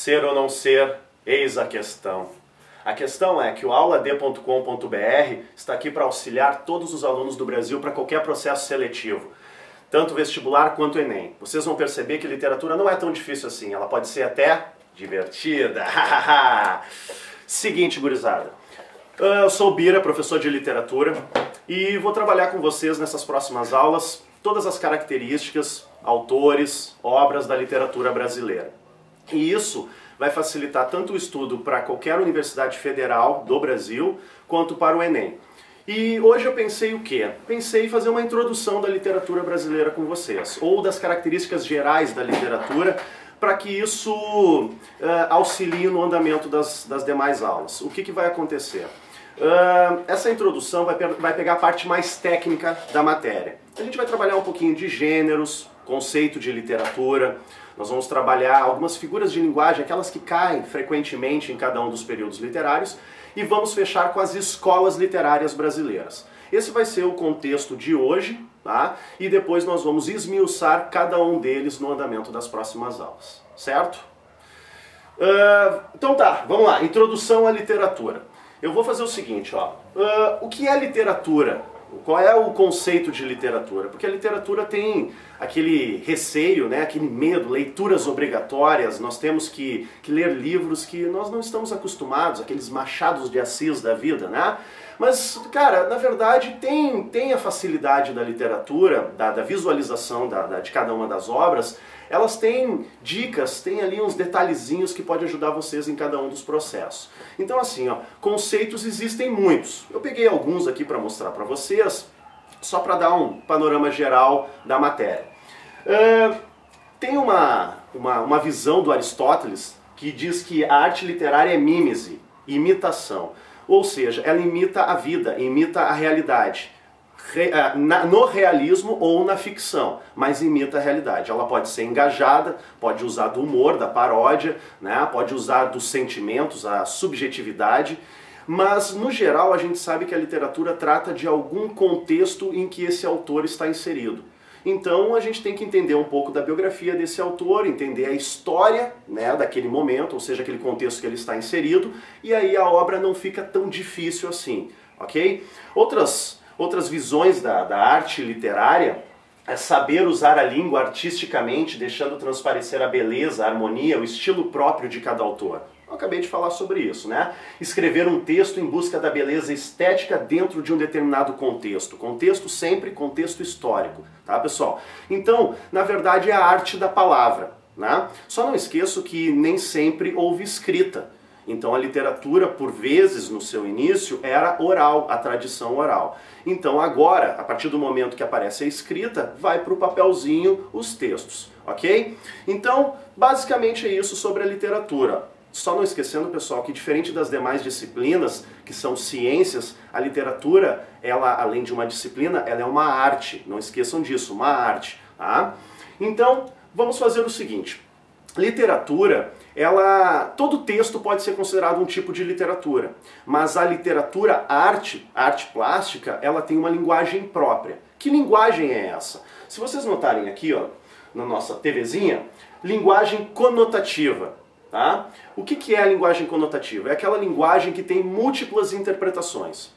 Ser ou não ser, eis a questão. A questão é que o auland.com.br está aqui para auxiliar todos os alunos do Brasil para qualquer processo seletivo, tanto vestibular quanto Enem. Vocês vão perceber que literatura não é tão difícil assim, ela pode ser até divertida. Seguinte, gurizada, eu sou o Bira, professor de literatura, e vou trabalhar com vocês nessas próximas aulas todas as características, autores, obras da literatura brasileira. E isso vai facilitar tanto o estudo para qualquer universidade federal do Brasil, quanto para o Enem. E hoje eu pensei o quê? Pensei em fazer uma introdução da literatura brasileira com vocês, ou das características gerais da literatura, para que isso auxilie no andamento das demais aulas. O que vai acontecer? Essa introdução vai pegar a parte mais técnica da matéria. A gente vai trabalhar um pouquinho de gêneros, conceito de literatura, nós vamos trabalhar algumas figuras de linguagem, aquelas que caem frequentemente em cada um dos períodos literários, e vamos fechar com as escolas literárias brasileiras. Esse vai ser o contexto de hoje, tá? E depois nós vamos esmiuçar cada um deles no andamento das próximas aulas, certo? Então tá, vamos lá, introdução à literatura. Eu vou fazer o seguinte, ó. O que é literatura? Qual é o conceito de literatura? Porque a literatura tem aquele receio, né, aquele medo, leituras obrigatórias, nós temos que ler livros que nós não estamos acostumados, aqueles Machados de Assis da vida, né? Mas, cara, na verdade tem a facilidade da literatura, da visualização de cada uma das obras, elas têm dicas, tem ali uns detalhezinhos que podem ajudar vocês em cada um dos processos. Então assim, ó, conceitos existem muitos. Eu peguei alguns aqui para mostrar para vocês, só para dar um panorama geral da matéria. Tem uma visão do Aristóteles que diz que a arte literária é mímese, imitação. Ou seja, ela imita a vida, imita a realidade. No realismo ou na ficção, mas imita a realidade. Ela pode ser engajada, pode usar do humor, da paródia, né? Pode usar dos sentimentos, a subjetividade, mas no geral a gente sabe que a literatura trata de algum contexto em que esse autor está inserido. Então a gente tem que entender um pouco da biografia desse autor, entender a história, né, daquele momento, ou seja, aquele contexto que ele está inserido, e aí a obra não fica tão difícil assim, ok? Outras visões da arte literária é saber usar a língua artisticamente, deixando transparecer a beleza, a harmonia, o estilo próprio de cada autor. Eu acabei de falar sobre isso, né? Escrever um texto em busca da beleza estética dentro de um determinado contexto. Contexto sempre contexto histórico, tá, pessoal? Então, na verdade, é a arte da palavra, né? Só não esqueço que nem sempre houve escrita. Então a literatura, por vezes, no seu início, era oral, a tradição oral. Então agora, a partir do momento que aparece a escrita, vai para o papelzinho os textos, ok? Então, basicamente é isso sobre a literatura. Só não esquecendo, pessoal, que diferente das demais disciplinas, que são ciências, a literatura, ela, além de uma disciplina, ela é uma arte. Não esqueçam disso, uma arte, tá? Então, vamos fazer o seguinte. Literatura, todo texto pode ser considerado um tipo de literatura, mas a literatura arte plástica, ela tem uma linguagem própria. Que linguagem é essa? Se vocês notarem aqui, ó, na nossa TVzinha, linguagem conotativa. Tá? O que é a linguagem conotativa? É aquela linguagem que tem múltiplas interpretações.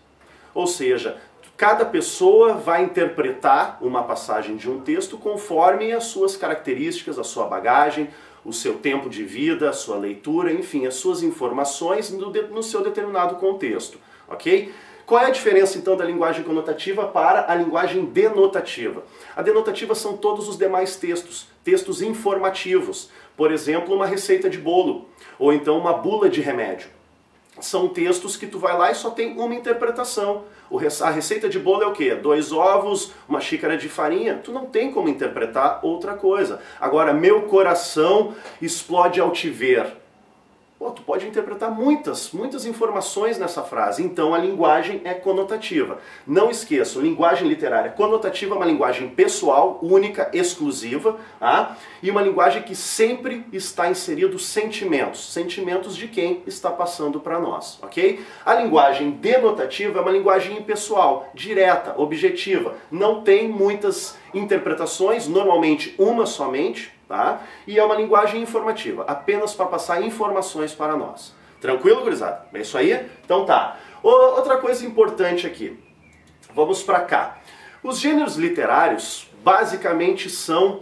Ou seja, cada pessoa vai interpretar uma passagem de um texto conforme as suas características, a sua bagagem, o seu tempo de vida, a sua leitura, enfim, as suas informações no seu determinado contexto, ok? Qual é a diferença então da linguagem conotativa para a linguagem denotativa? A denotativa são todos os demais textos informativos, por exemplo, uma receita de bolo, ou então uma bula de remédio. São textos que tu vai lá e só tem uma interpretação. A receita de bolo é o quê? 2 ovos, uma xícara de farinha. Tu não tem como interpretar outra coisa. Agora, meu coração explode ao te ver. Pô, tu pode interpretar muitas informações nessa frase. Então a linguagem é conotativa. Não esqueçam, linguagem literária conotativa é uma linguagem pessoal, única, exclusiva, tá? E uma linguagem que sempre está inserido sentimentos. Sentimentos de quem está passando para nós, ok? A linguagem denotativa é uma linguagem impessoal, direta, objetiva. Não tem muitas interpretações, normalmente uma somente, tá? E é uma linguagem informativa, apenas para passar informações para nós. Tranquilo, gurizada? É isso aí? Então tá. Outra coisa importante aqui. Vamos para cá. Os gêneros literários basicamente são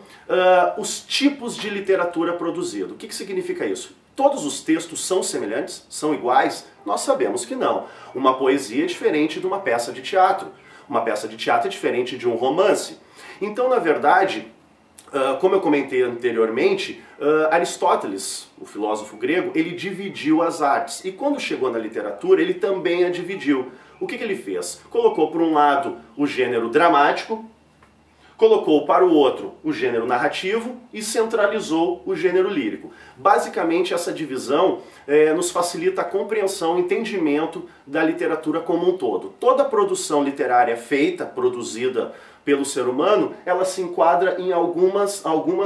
os tipos de literatura produzido. O que significa isso? Todos os textos são semelhantes? São iguais? Nós sabemos que não. Uma poesia é diferente de uma peça de teatro. Uma peça de teatro é diferente de um romance. Então, na verdade, como eu comentei anteriormente, Aristóteles, o filósofo grego, ele dividiu as artes. E quando chegou na literatura, ele também a dividiu. O que ele fez? Colocou por um lado o gênero dramático, colocou para o outro o gênero narrativo e centralizou o gênero lírico. Basicamente, essa divisão nos facilita a compreensão, o entendimento da literatura como um todo. Toda produção literária feita, produzida pelo ser humano, ela se enquadra em algum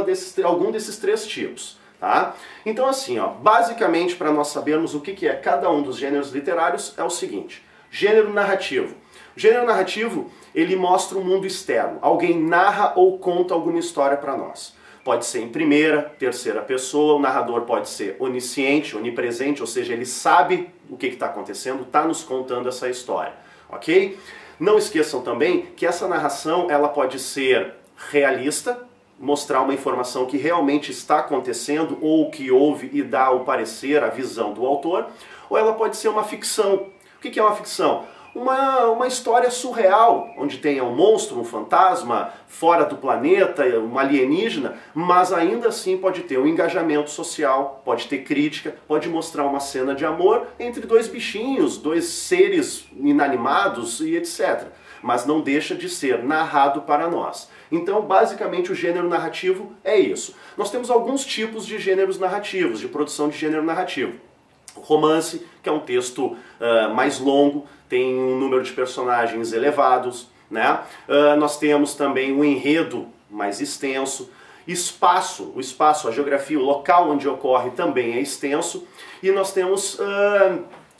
desses três tipos. Tá? Então assim, basicamente para nós sabermos o que é cada um dos gêneros literários é o seguinte. Gênero narrativo. O gênero narrativo, ele mostra um mundo externo. Alguém narra ou conta alguma história para nós. Pode ser em primeira, terceira pessoa, o narrador pode ser onisciente, onipresente, ou seja, ele sabe o que está acontecendo, está nos contando essa história, ok? Não esqueçam também que essa narração ela pode ser realista, mostrar uma informação que realmente está acontecendo ou que houve e dá o parecer, a visão do autor, ou ela pode ser uma ficção. O que é uma ficção? Uma história surreal, onde tenha um monstro, um fantasma, fora do planeta, um alienígena, mas ainda assim pode ter um engajamento social, pode ter crítica, pode mostrar uma cena de amor entre dois bichinhos, dois seres inanimados e etc. Mas não deixa de ser narrado para nós. Então, basicamente, o gênero narrativo é isso. Nós temos alguns tipos de gêneros narrativos, de produção de gênero narrativo. O romance, que é um texto mais longo, tem um número de personagens elevados, né? Nós temos também um enredo mais extenso. Espaço, a geografia, o local onde ocorre também é extenso. E nós temos,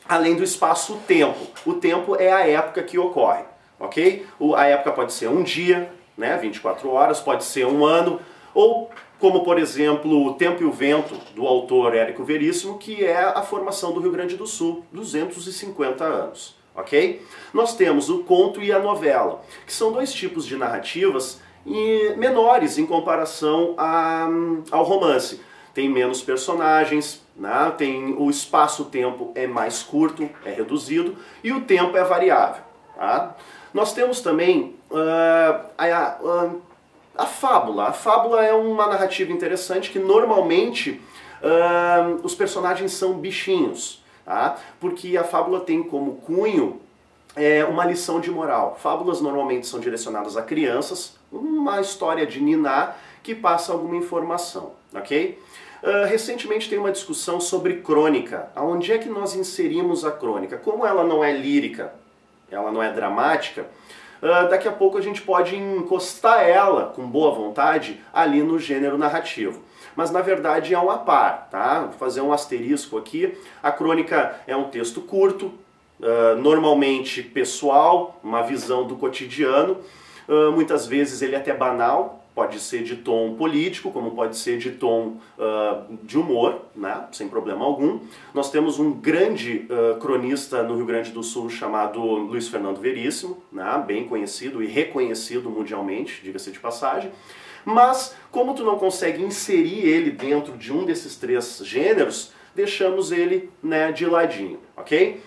além do espaço, o tempo. O tempo é a época que ocorre, ok? A época pode ser um dia, né? 24 horas, pode ser um ano, ou como, por exemplo, O Tempo e o Vento, do autor Érico Veríssimo, que é a formação do Rio Grande do Sul, 250 anos. Ok? Nós temos o conto e a novela, que são dois tipos de narrativas menores em comparação ao romance. Tem menos personagens, né? O espaço-tempo é mais curto, é reduzido, e o tempo é variável. Tá? Nós temos também a fábula. A fábula é uma narrativa interessante que normalmente os personagens são bichinhos. Tá? Porque a fábula tem como cunho uma lição de moral. Fábulas normalmente são direcionadas a crianças, uma história de niná que passa alguma informação, ok? Recentemente tem uma discussão sobre crônica. Aonde é que nós inserimos a crônica? Como ela não é lírica, ela não é dramática, daqui a pouco a gente pode encostar ela, com boa vontade, ali no gênero narrativo. Mas na verdade é uma par, tá? Vou fazer um asterisco aqui. A crônica é um texto curto, normalmente pessoal, uma visão do cotidiano. Muitas vezes ele é até banal, pode ser de tom político, como pode ser de tom de humor, né? Sem problema algum. Nós temos um grande cronista no Rio Grande do Sul chamado Luiz Fernando Veríssimo, né? Bem conhecido e reconhecido mundialmente, diga-se de passagem. Mas, como tu não consegue inserir ele dentro de um desses três gêneros, deixamos ele, né, de ladinho, ok?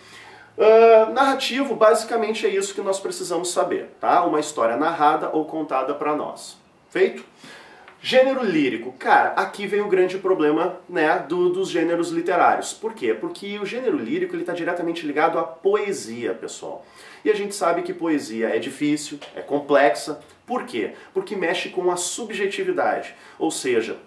Narrativo, basicamente é isso que nós precisamos saber, tá? Uma história narrada ou contada para nós. Feito? Gênero lírico. Cara, aqui vem o grande problema, né, dos gêneros literários. Por quê? Porque o gênero lírico está diretamente ligado à poesia, pessoal. E a gente sabe que poesia é difícil, é complexa. Por quê? Porque mexe com a subjetividade. Ou seja,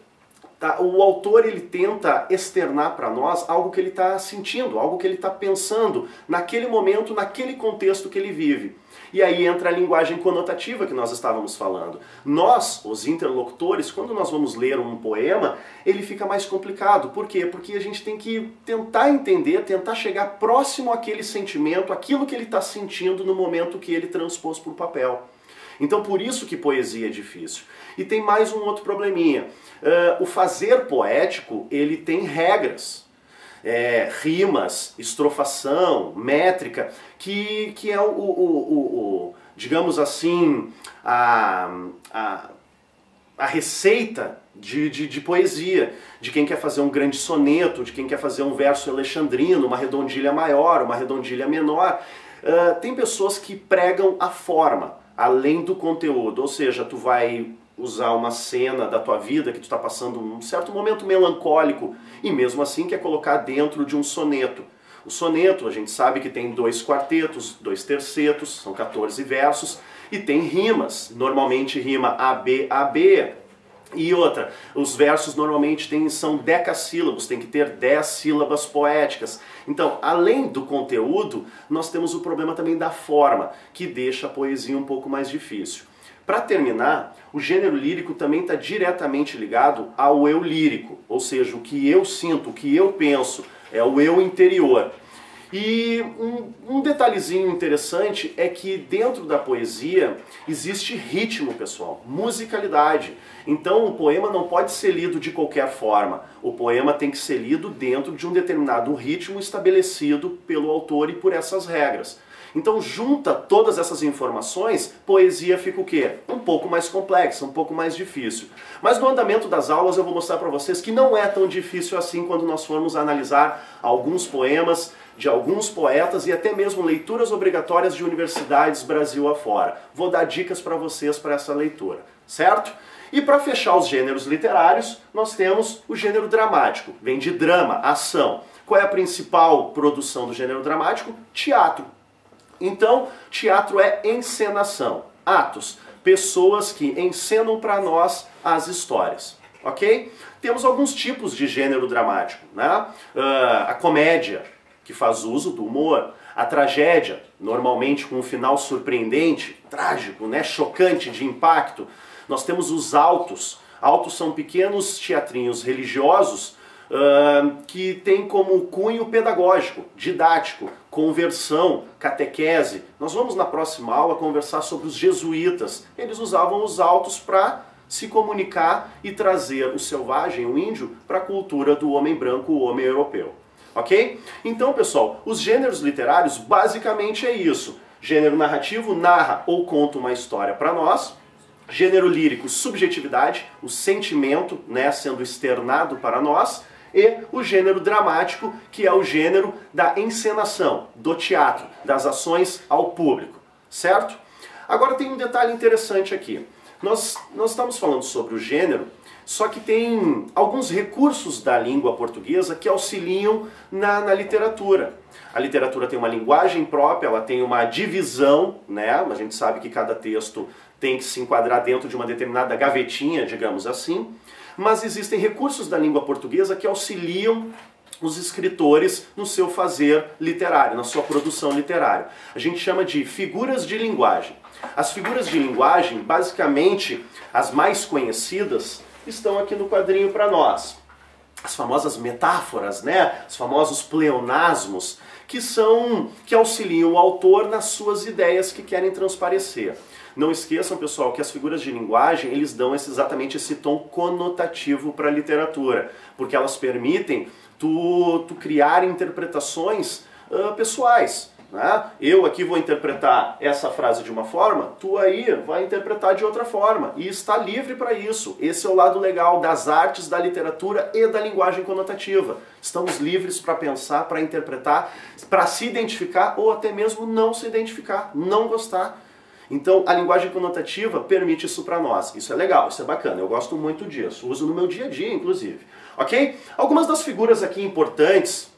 o autor ele tenta externar para nós algo que ele está sentindo, algo que ele está pensando naquele momento, naquele contexto que ele vive. E aí entra a linguagem conotativa que nós estávamos falando. Nós, os interlocutores, quando nós vamos ler um poema, ele fica mais complicado. Por quê? Porque a gente tem que tentar entender, tentar chegar próximo àquele sentimento, aquilo que ele está sentindo no momento que ele transpôs para o papel. Então por isso que poesia é difícil. E tem mais um outro probleminha. O fazer poético, ele tem regras. Rimas, estrofação, métrica, que é digamos assim, a receita de poesia, de quem quer fazer um grande soneto, de quem quer fazer um verso alexandrino, uma redondilha maior, uma redondilha menor. Tem pessoas que pregam a forma, além do conteúdo, ou seja, tu vai usar uma cena da tua vida que tu está passando um certo momento melancólico e mesmo assim quer colocar dentro de um soneto. O soneto, a gente sabe que tem 2 quartetos, 2 tercetos, são 14 versos, e tem rimas, normalmente rima AB, AB, e outra, os versos normalmente são decassílabos, tem que ter 10 sílabas poéticas. Então, além do conteúdo, nós temos o problema também da forma, que deixa a poesia um pouco mais difícil. Para terminar, o gênero lírico também está diretamente ligado ao eu lírico, ou seja, o que eu sinto, o que eu penso, é o eu interior. E um detalhezinho interessante é que dentro da poesia existe ritmo, pessoal, musicalidade. Então o poema não pode ser lido de qualquer forma. O poema tem que ser lido dentro de um determinado ritmo estabelecido pelo autor e por essas regras. Então junta todas essas informações, poesia fica o quê? Um pouco mais complexa, um pouco mais difícil. Mas no andamento das aulas eu vou mostrar para vocês que não é tão difícil assim quando nós formos analisar alguns poemas de alguns poetas e até mesmo leituras obrigatórias de universidades Brasil afora. Vou dar dicas para vocês para essa leitura, certo? E para fechar os gêneros literários, nós temos o gênero dramático. Vem de drama, ação. Qual é a principal produção do gênero dramático? Teatro. Então, teatro é encenação, atos, pessoas que encenam para nós as histórias, ok? Temos alguns tipos de gênero dramático, né? A comédia, que faz uso do humor, a tragédia, normalmente com um final surpreendente, trágico, né? Chocante, de impacto. Nós temos os autos. Autos são pequenos teatrinhos religiosos que tem como cunho pedagógico, didático, conversão, catequese. Nós vamos na próxima aula conversar sobre os jesuítas. Eles usavam os autos para se comunicar e trazer o selvagem, o índio, para a cultura do homem branco, o homem europeu. Ok? Então, pessoal, os gêneros literários basicamente é isso. Gênero narrativo narra ou conta uma história para nós. Gênero lírico, subjetividade, o sentimento, né, sendo externado para nós. E o gênero dramático, que é o gênero da encenação, do teatro, das ações ao público, certo? Agora tem um detalhe interessante aqui. Nós estamos falando sobre o gênero, só que tem alguns recursos da língua portuguesa que auxiliam na literatura. A literatura tem uma linguagem própria, ela tem uma divisão, né? A gente sabe que cada texto tem que se enquadrar dentro de uma determinada gavetinha, digamos assim. Mas existem recursos da língua portuguesa que auxiliam os escritores no seu fazer literário, na sua produção literária. A gente chama de figuras de linguagem. As figuras de linguagem, basicamente, as mais conhecidas, estão aqui no quadrinho para nós. As famosas metáforas, né? Os famosos pleonasmos, que auxiliam o autor nas suas ideias que querem transparecer. Não esqueçam, pessoal, que as figuras de linguagem, eles dão exatamente esse tom conotativo para a literatura, porque elas permitem tu criar interpretações pessoais. Né? Eu aqui vou interpretar essa frase de uma forma, tu aí vai interpretar de outra forma, e está livre para isso. Esse é o lado legal das artes, da literatura e da linguagem conotativa. Estamos livres para pensar, para interpretar, para se identificar ou até mesmo não se identificar, não gostar. Então, a linguagem conotativa permite isso para nós. Isso é legal, isso é bacana, eu gosto muito disso. Uso no meu dia a dia, inclusive. Ok? Algumas das figuras aqui importantes,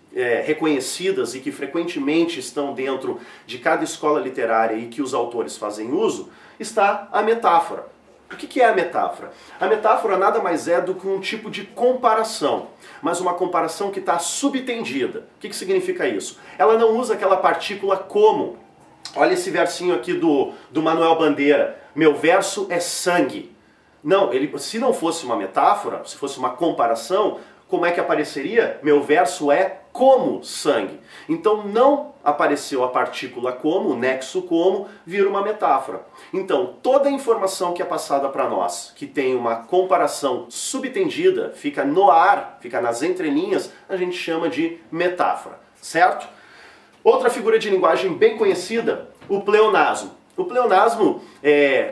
reconhecidas e que frequentemente estão dentro de cada escola literária e que os autores fazem uso, está a metáfora. O que é a metáfora? A metáfora nada mais é do que um tipo de comparação, mas uma comparação que está subtendida. O que significa isso? Ela não usa aquela partícula como. Olha esse versinho aqui do Manuel Bandeira. Meu verso é sangue. Não, se não fosse uma metáfora, se fosse uma comparação, como é que apareceria? Meu verso é como sangue. Então não apareceu a partícula como, o nexo como, vira uma metáfora. Então toda a informação que é passada para nós, que tem uma comparação subtendida, fica no ar, fica nas entrelinhas, a gente chama de metáfora, certo? Outra figura de linguagem bem conhecida, o pleonasmo. O pleonasmo,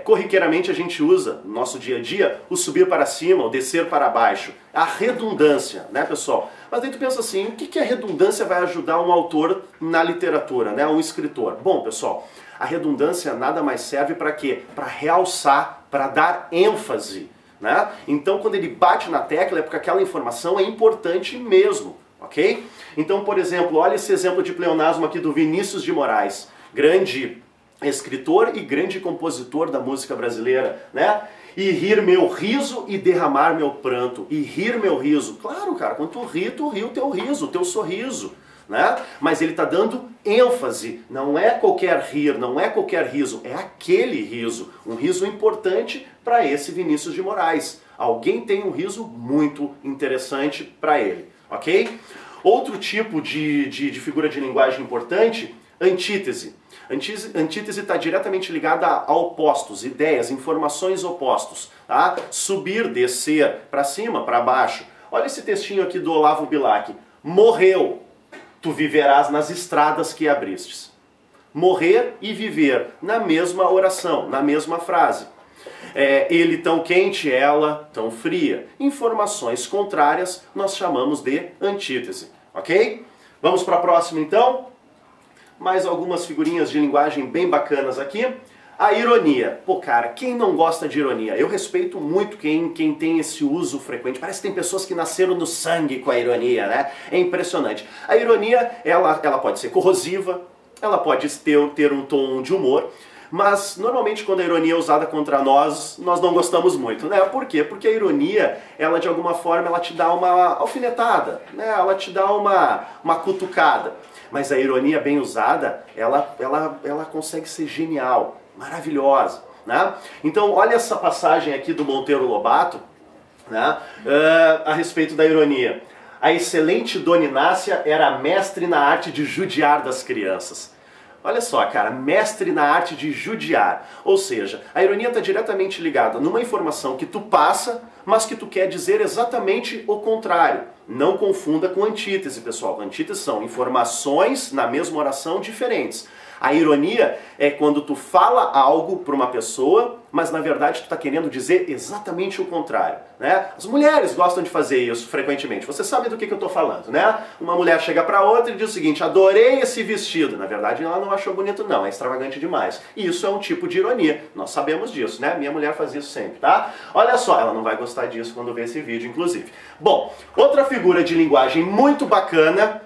corriqueiramente a gente usa no nosso dia a dia o subir para cima, o descer para baixo. A redundância, né, pessoal? Mas daí tu pensa assim, o que a redundância vai ajudar um autor na literatura, né, um escritor? Bom, pessoal, a redundância nada mais serve para quê? Para realçar, para dar ênfase, né? Então quando ele bate na tecla é porque aquela informação é importante mesmo, ok? Então, por exemplo, olha esse exemplo de pleonasmo aqui do Vinícius de Moraes, grande escritor e grande compositor da música brasileira, né? E rir meu riso e derramar meu pranto. E rir meu riso. Claro, cara, quando tu ri o teu riso, o teu sorriso, né? Mas ele está dando ênfase. Não é qualquer rir, não é qualquer riso, é aquele riso. Um riso importante para esse Vinícius de Moraes. Alguém tem um riso muito interessante para ele, ok? Outro tipo de figura de linguagem importante, antítese. Antítese está diretamente ligada a opostos, ideias, informações opostos. Tá? Subir, descer, para cima, para baixo. Olha esse textinho aqui do Olavo Bilac. Morreu, tu viverás nas estradas que abristes. Morrer e viver, na mesma oração, na mesma frase. Ele tão quente, ela tão fria. Informações contrárias nós chamamos de antítese. Ok? Vamos para a próxima então? Mais algumas figurinhas de linguagem bem bacanas aqui. A ironia. Pô, cara, quem não gosta de ironia? Eu respeito muito quem tem esse uso frequente. Parece que tem pessoas que nasceram no sangue com a ironia, né? É impressionante. A ironia, ela pode ser corrosiva, ela pode ter um tom de humor, mas normalmente quando a ironia é usada contra nós não gostamos muito, né? Por quê? Porque a ironia, ela de alguma forma, ela te dá uma alfinetada, né? Ela te dá uma cutucada. Mas a ironia bem usada, ela consegue ser genial, maravilhosa, né? Então olha essa passagem aqui do Monteiro Lobato, né? A respeito da ironia. A excelente Dona Inácia era mestre na arte de judiar das crianças. Olha só, cara, mestre na arte de judiar. Ou seja, a ironia está diretamente ligada numa informação que tu passa, mas que tu quer dizer exatamente o contrário. Não confunda com antítese, pessoal. Antítese são informações na mesma oração diferentes. A ironia é quando tu fala algo para uma pessoa, mas na verdade tu está querendo dizer exatamente o contrário, né? As mulheres gostam de fazer isso frequentemente. Você sabe do que eu estou falando, né? Uma mulher chega para outra e diz o seguinte: adorei esse vestido. Na verdade ela não achou bonito não, é extravagante demais. E isso é um tipo de ironia. Nós sabemos disso, né? Minha mulher faz isso sempre, tá? Olha só, ela não vai gostar disso quando ver esse vídeo, inclusive. Bom, outra figura de linguagem muito bacana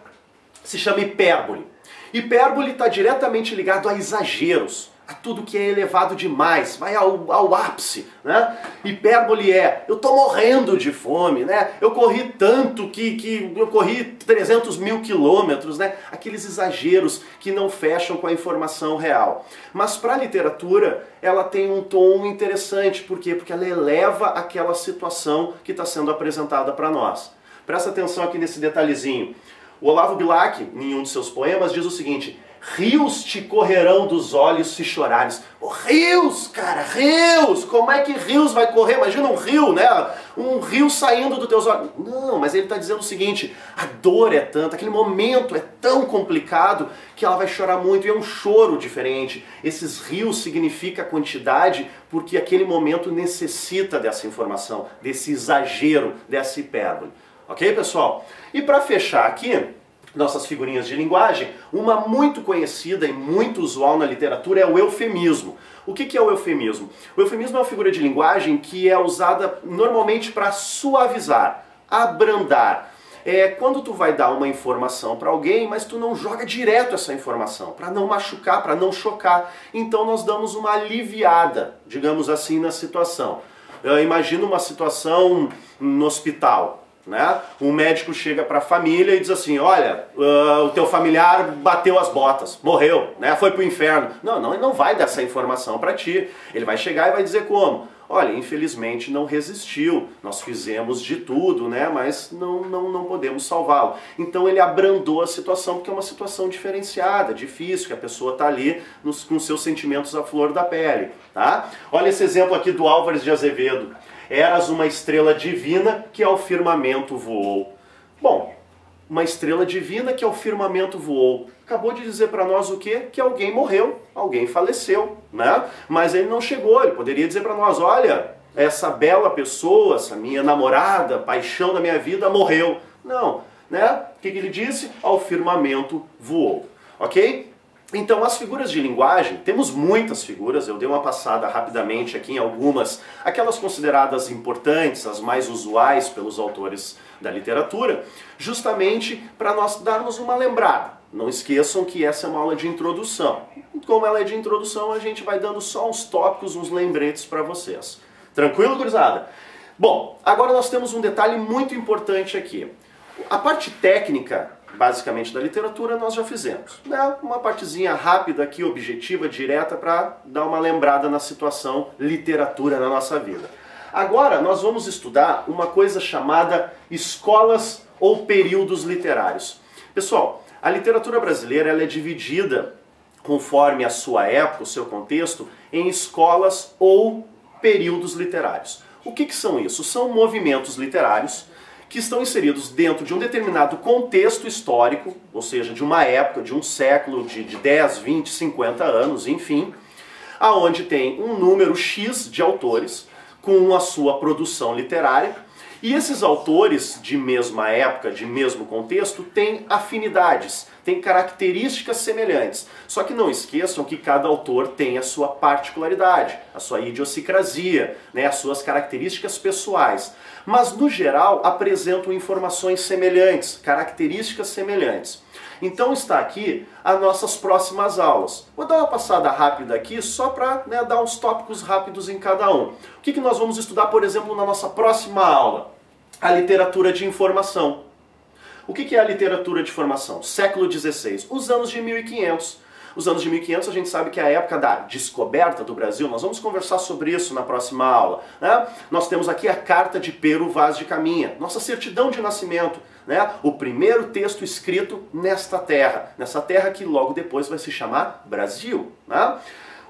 se chama hipérbole. Hipérbole está diretamente ligado a exageros, a tudo que é elevado demais, vai ao ápice, né? Hipérbole eu tô morrendo de fome, né? Eu corri tanto que eu corri 300 mil quilômetros, né? Aqueles exageros que não fecham com a informação real. Mas para a literatura, ela tem um tom interessante, por quê? Porque ela eleva aquela situação que está sendo apresentada para nós. Presta atenção aqui nesse detalhezinho. O Olavo Bilac, em um de seus poemas, diz o seguinte: rios te correrão dos olhos se chorares. Oh, rios, cara, rios! Como é que rios vai correr? Imagina um rio, né? Um rio saindo dos teus olhos. Não, mas ele está dizendo o seguinte: a dor é tanta, aquele momento é tão complicado que ela vai chorar muito, e é um choro diferente. Esses rios significa quantidade porque aquele momento necessita dessa informação, desse exagero, dessa hipérbole. Ok, pessoal? E para fechar aqui nossas figurinhas de linguagem, uma muito conhecida e muito usual na literatura é o eufemismo. O que é o eufemismo? O eufemismo é uma figura de linguagem que é usada normalmente para suavizar, abrandar. É quando tu vai dar uma informação para alguém, mas tu não joga direto essa informação, para não machucar, para não chocar. Então nós damos uma aliviada, digamos assim, na situação. Imagina uma situação no hospital. né? Um médico chega para a família e diz assim, olha, o teu familiar bateu as botas, morreu, né? Foi pro inferno. Não, ele não vai dar essa informação para ti. Ele vai chegar e vai dizer como? Olha, infelizmente não resistiu, nós fizemos de tudo, né? Mas não podemos salvá-lo. Então ele abrandou a situação, porque é uma situação diferenciada, difícil, que a pessoa está ali com seus sentimentos à flor da pele, tá? Olha esse exemplo aqui do Álvares de Azevedo. Eras uma estrela divina que ao firmamento voou. Bom, uma estrela divina que ao firmamento voou. Acabou de dizer para nós o quê? Que alguém morreu, alguém faleceu, né? Mas ele não chegou, ele poderia dizer para nós, olha, essa bela pessoa, essa minha namorada, paixão da minha vida, morreu. Não, né? O que ele disse? Ao firmamento voou, ok? Então, as figuras de linguagem, temos muitas figuras, eu dei uma passada rapidamente aqui em algumas, aquelas consideradas importantes, as mais usuais pelos autores da literatura, justamente para nós darmos uma lembrada. Não esqueçam que essa é uma aula de introdução. Como ela é de introdução, a gente vai dando só uns tópicos, uns lembretes para vocês. Tranquilo, gurizada? Bom, agora nós temos um detalhe muito importante aqui. A parte técnica, basicamente, da literatura nós já fizemos, né? Uma partezinha rápida aqui, objetiva, direta, para dar uma lembrada na situação literatura na nossa vida. Agora nós vamos estudar uma coisa chamada escolas ou períodos literários. Pessoal, a literatura brasileira ela é dividida, conforme a sua época, o seu contexto, em escolas ou períodos literários. O que são isso? São movimentos literários que estão inseridos dentro de um determinado contexto histórico, ou seja, de uma época, de um século, de 10, 20, 50 anos, enfim, aonde tem um número X de autores com a sua produção literária, e esses autores de mesma época, de mesmo contexto, têm afinidades, têm características semelhantes. Só que não esqueçam que cada autor tem a sua particularidade, a sua idiosincrasia, né, as suas características pessoais. Mas, no geral, apresentam informações semelhantes, características semelhantes. Então está aqui as nossas próximas aulas. Vou dar uma passada rápida aqui só para, né, dar uns tópicos rápidos em cada um. O que nós vamos estudar, por exemplo, na nossa próxima aula? A literatura de informação. O que é a literatura de informação? Século XVI, os anos de 1500. Os anos de 1500 a gente sabe que é a época da descoberta do Brasil, nós vamos conversar sobre isso na próxima aula, né? Nós temos aqui a Carta de Pero Vaz de Caminha, nossa certidão de nascimento, né? O primeiro texto escrito nesta terra, nessa terra que logo depois vai se chamar Brasil, né?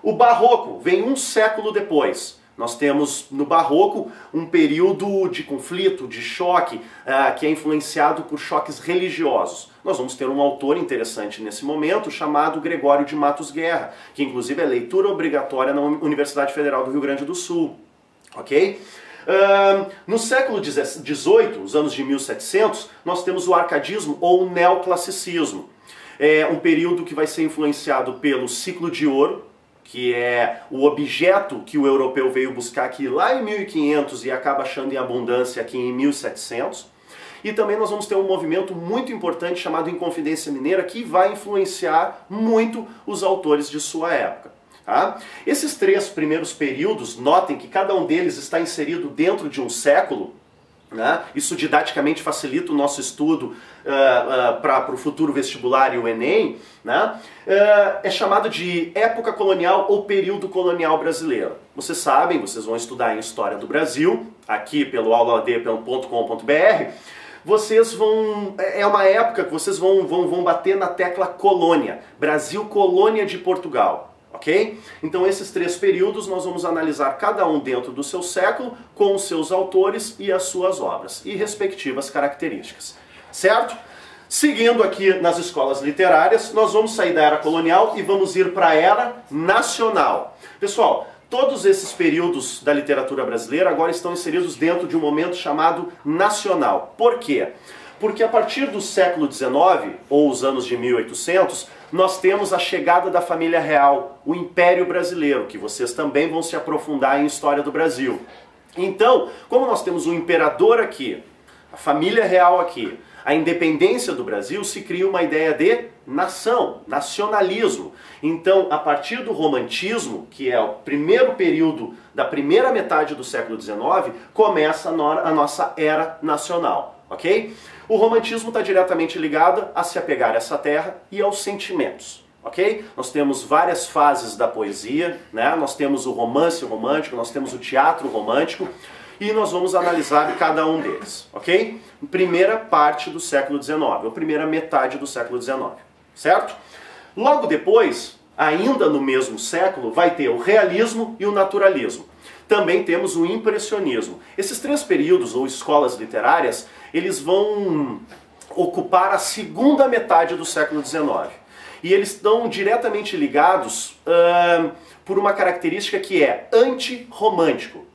O Barroco vem um século depois. Nós temos no Barroco um período de conflito, de choque, que é influenciado por choques religiosos. Nós vamos ter um autor interessante nesse momento chamado Gregório de Matos Guerra, que inclusive é leitura obrigatória na Universidade Federal do Rio Grande do Sul. Ok? No século XVIII, os anos de 1700, nós temos o arcadismo ou o neoclassicismo. É um período que vai ser influenciado pelo ciclo de ouro, que é o objeto que o europeu veio buscar aqui lá em 1500 e acaba achando em abundância aqui em 1700. E também nós vamos ter um movimento muito importante chamado Inconfidência Mineira, que vai influenciar muito os autores de sua época. Tá? Esses três primeiros períodos, notem que cada um deles está inserido dentro de um século, né? Isso didaticamente facilita o nosso estudo para o futuro vestibular e o Enem, né? É chamado de época colonial ou período colonial brasileiro. Vocês sabem, vocês vão estudar em História do Brasil, aqui pelo aulaad.com.br, vocês vão, é uma época que vocês vão bater na tecla colônia, Brasil colônia de Portugal. Ok? Então esses três períodos nós vamos analisar cada um dentro do seu século, com os seus autores e as suas obras, e respectivas características. Certo? Seguindo aqui nas escolas literárias, nós vamos sair da era colonial e vamos ir para a era nacional. Pessoal, todos esses períodos da literatura brasileira agora estão inseridos dentro de um momento chamado nacional. Por quê? Porque a partir do século XIX, ou os anos de 1800, nós temos a chegada da família real, o Império Brasileiro, que vocês também vão se aprofundar em História do Brasil. Então, como nós temos um imperador aqui, a família real aqui, a independência do Brasil, se cria uma ideia de nação, nacionalismo. Então, a partir do romantismo, que é o primeiro período da primeira metade do século XIX, começa a nossa era nacional. ok? O romantismo está diretamente ligado a se apegar a essa terra e aos sentimentos, ok? Nós temos várias fases da poesia, né? Nós temos o romance romântico, nós temos o teatro romântico, e nós vamos analisar cada um deles, ok? Primeira parte do século XIX, ou primeira metade do século XIX, certo? Logo depois, ainda no mesmo século, vai ter o realismo e o naturalismo. Também temos o impressionismo. Esses três períodos, ou escolas literárias, eles vão ocupar a segunda metade do século XIX. E eles estão diretamente ligados por uma característica que é antirromântico.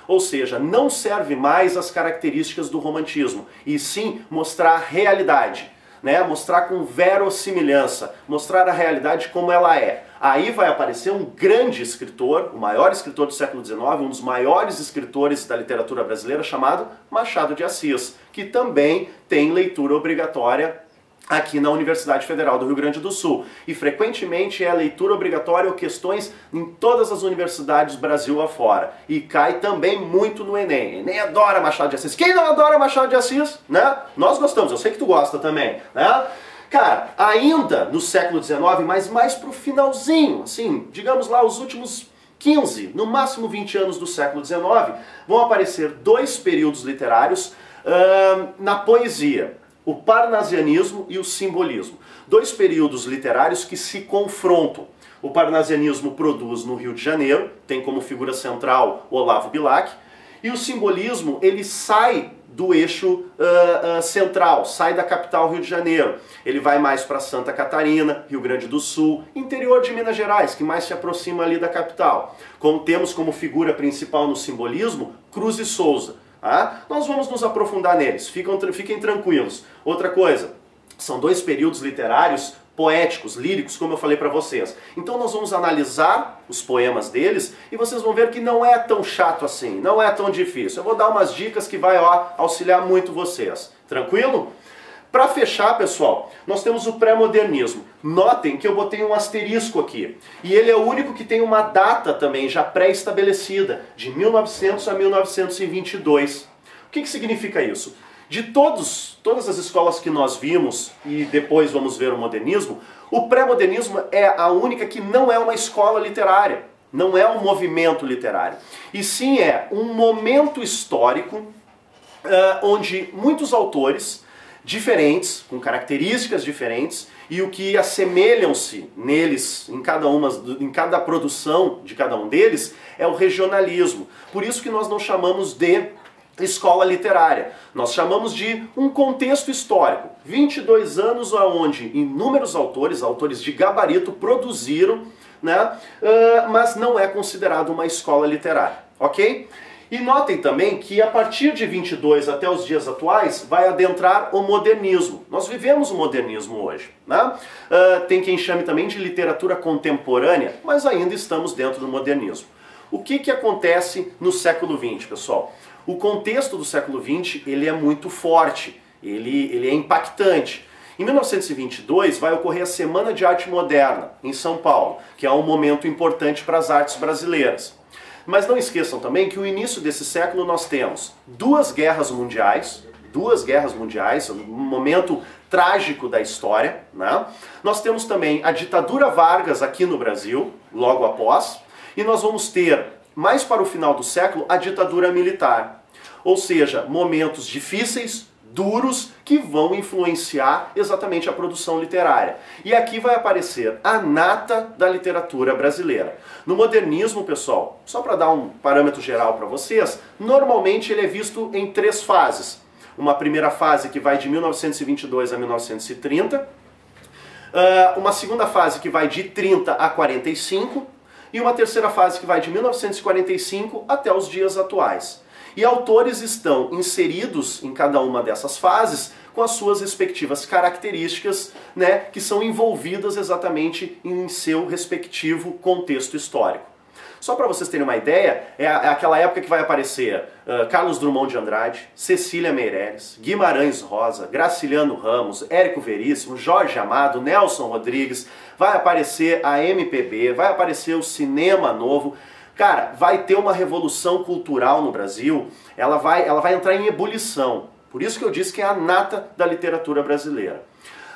Ou seja, não serve mais as características do romantismo, e sim mostrar a realidade, né? Mostrar com verossimilhança, mostrar a realidade como ela é. Aí vai aparecer um grande escritor, o maior escritor do século XIX, um dos maiores escritores da literatura brasileira, chamado Machado de Assis, que também tem leitura obrigatória aqui na Universidade Federal do Rio Grande do Sul. E frequentemente é leitura obrigatória ou questões em todas as universidades Brasil afora. E cai também muito no Enem. Enem adora Machado de Assis. Quem não adora Machado de Assis? Né? Nós gostamos, eu sei que tu gosta também. Né? Cara, ainda no século XIX, mas mais pro finalzinho, assim, digamos lá os últimos 15, no máximo 20 anos do século XIX, vão aparecer dois períodos literários na poesia. O parnasianismo e o simbolismo. Dois períodos literários que se confrontam. O parnasianismo produz no Rio de Janeiro, tem como figura central Olavo Bilac, e o simbolismo ele sai do eixo central, sai da capital Rio de Janeiro. Ele vai mais para Santa Catarina, Rio Grande do Sul, interior de Minas Gerais, que mais se aproxima ali da capital. Temos como figura principal no simbolismo Cruz e Souza. Nós vamos nos aprofundar neles, fiquem tranquilos. Outra coisa, são dois períodos literários poéticos, líricos, como eu falei para vocês. Então nós vamos analisar os poemas deles e vocês vão ver que não é tão chato assim, não é tão difícil. Eu vou dar umas dicas que vai auxiliar muito vocês. Tranquilo? Para fechar, pessoal, nós temos o pré-modernismo. Notem que eu botei um asterisco aqui. E ele é o único que tem uma data também já pré-estabelecida, de 1900 a 1922. O que significa isso? De todas as escolas que nós vimos, e depois vamos ver o modernismo, o pré-modernismo é a única que não é uma escola literária, não é um movimento literário. E sim é um momento histórico onde muitos autores diferentes, com características diferentes, e o que assemelham-se neles, em cada produção de cada um deles, é o regionalismo. Por isso que nós não chamamos de escola literária. Nós chamamos de um contexto histórico. 22 anos onde inúmeros autores de gabarito, produziram, né, mas não é considerado uma escola literária, ok? E notem também que a partir de 22 até os dias atuais vai adentrar o modernismo. Nós vivemos o modernismo hoje, né? Tem quem chame também de literatura contemporânea, mas ainda estamos dentro do modernismo. O que acontece no século XX, pessoal? O contexto do século XX ele é muito forte, ele é impactante. Em 1922 vai ocorrer a Semana de Arte Moderna, em São Paulo, que é um momento importante para as artes brasileiras. Mas não esqueçam também que no início desse século nós temos duas guerras mundiais, um momento trágico da história, né? Nós temos também a ditadura Vargas aqui no Brasil, logo após, e nós vamos ter, mais para o final do século, a ditadura militar. Ou seja, momentos difíceis, duros, que vão influenciar exatamente a produção literária. E aqui vai aparecer a nata da literatura brasileira. No modernismo, pessoal, só para dar um parâmetro geral para vocês, normalmente ele é visto em três fases. Uma primeira fase que vai de 1922 a 1930, uma segunda fase que vai de 30 a 45, e uma terceira fase que vai de 1945 até os dias atuais. E autores estão inseridos em cada uma dessas fases com as suas respectivas características, né, que são envolvidas exatamente em seu respectivo contexto histórico. Só para vocês terem uma ideia, é aquela época que vai aparecer Carlos Drummond de Andrade, Cecília Meirelles, Guimarães Rosa, Graciliano Ramos, Érico Veríssimo, Jorge Amado, Nelson Rodrigues, vai aparecer a MPB, vai aparecer o cinema novo. Cara, vai ter uma revolução cultural no Brasil, ela vai entrar em ebulição. Por isso que eu disse que é a nata da literatura brasileira.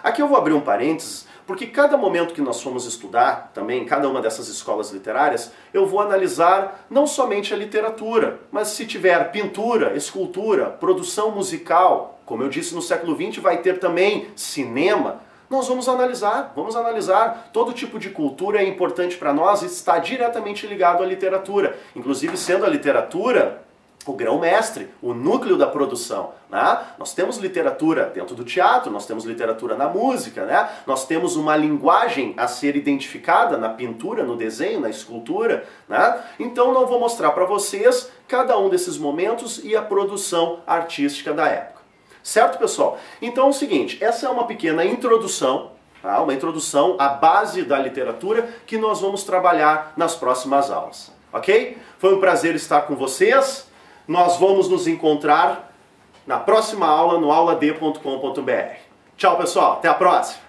Aqui eu vou abrir um parênteses, porque cada momento que nós formos estudar, também em cada uma dessas escolas literárias, eu vou analisar não somente a literatura, mas se tiver pintura, escultura, produção musical, como eu disse, no século XX vai ter também cinema. Nós vamos analisar. Todo tipo de cultura é importante para nós e está diretamente ligado à literatura. Inclusive sendo a literatura o grão-mestre, o núcleo da produção. Né? Nós temos literatura dentro do teatro, nós temos literatura na música, né? Nós temos uma linguagem a ser identificada na pintura, no desenho, na escultura. Né? Então eu vou mostrar para vocês cada um desses momentos e a produção artística da época. Certo, pessoal? Então é o seguinte, essa é uma pequena introdução, tá? Uma introdução à base da literatura que nós vamos trabalhar nas próximas aulas. Ok? Foi um prazer estar com vocês. Nós vamos nos encontrar na próxima aula no auladê.com.br. Tchau, pessoal. Até a próxima.